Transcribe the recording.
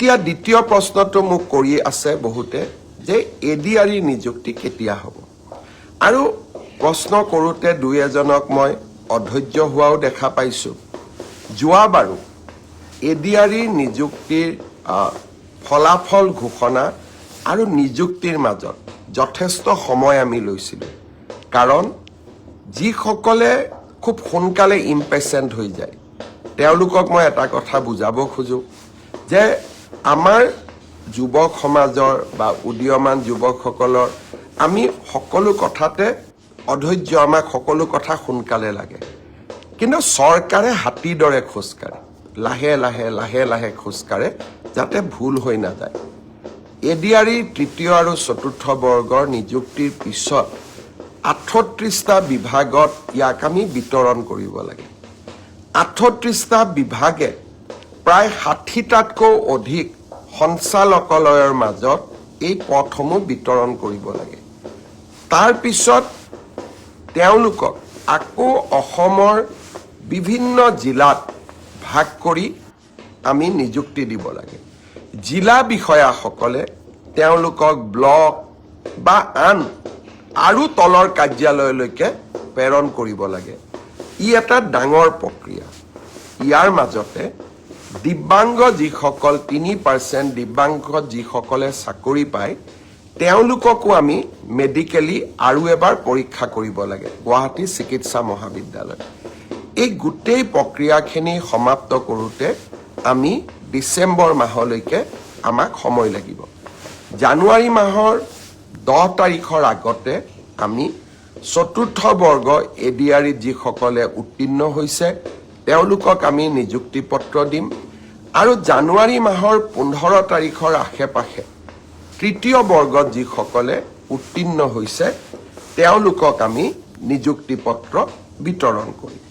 এতিয়া দ্বিতীয় প্ৰশ্নটো মোক কৰি আছে বহুতে যে এডিআৰই নিযুক্তি কেতিয়া হ'ব আৰু প্ৰশ্ন কৰোঁতে দুই এজনক মই অধৈৰ্য হোৱাও দেখা পাইছোঁ যোৱাবাৰো এডিআৰই নিযুক্তিৰ ফলাফল ঘোষণা আৰু নিযুক্তিৰ মাজত যথেষ্ট সময় আমি লৈছিলোঁ কাৰণ যিসকলে খুব সোনকালে ইম্পেচেণ্ট হৈ যায় তেওঁলোকক মই এটা কথা বুজাব খোজোঁ যে আমাৰ যুৱক সমাজৰ বা উদীয়মান যুৱকসকলৰ আমি সকলো কথাতে অধৈৰ্য আমাক সকলো কথা সোনকালে লাগে কিন্তু চৰকাৰে হাতীৰ দৰে খোজকাঢ়ে লাহে লাহে লাহে লাহে খোজকাঢ়ে যাতে ভুল হৈ নাযায় এডিআৰই তৃতীয় আৰু চতুৰ্থ বৰ্গৰ নিযুক্তিৰ পিছত ৩৮টা বিভাগত ইয়াক আমি বিতৰণ কৰিব লাগে ৩৮টা বিভাগে প্ৰায় ৬০টাতকৈ অধিক সঞ্চালকালয়ৰ মাজত এই পদসমূহ বিতৰণ কৰিব লাগে তাৰ পিছত তেওঁলোকক আকৌ অসমৰ বিভিন্ন জিলাত ভাগ কৰি আমি নিযুক্তি দিব লাগে জিলা বিষয়াসকলে তেওঁলোকক ব্লক বা আন আৰু তলৰ কাৰ্যালয়লৈকে প্ৰেৰণ কৰিব লাগে ই এটা ডাঙৰ প্ৰক্ৰিয়া ইয়াৰ মাজতে দিব্যাংগ যিসকল 3% দিব্যাংগ যিসকলে চাকৰি পায় তেওঁলোককো আমি মেডিকেলি আৰু এবাৰ পৰীক্ষা কৰিব লাগে গুৱাহাটী চিকিৎসা মহাবিদ্যালয় এই গোটেই প্ৰক্ৰিয়াখিনি সমাপ্ত কৰোঁতে আমি ডিচেম্বৰ মাহলৈকে আমাক সময় লাগিব জানুৱাৰী মাহৰ 10 তাৰিখৰ আগতে আমি চতুৰ্থ বৰ্গ এডিআৰইত যিসকলে উত্তীৰ্ণ হৈছে তেওঁলোকক আমি নিযুক্তি পত্ৰ দিম আৰু জানুৱাৰী মাহৰ 15 তাৰিখৰ আশে-পাশে তৃতীয় বৰ্গত যিসকলে উত্তীৰ্ণ হৈছে তেওঁলোকক আমি নিযুক্তি পত্ৰ বিতৰণ কৰিম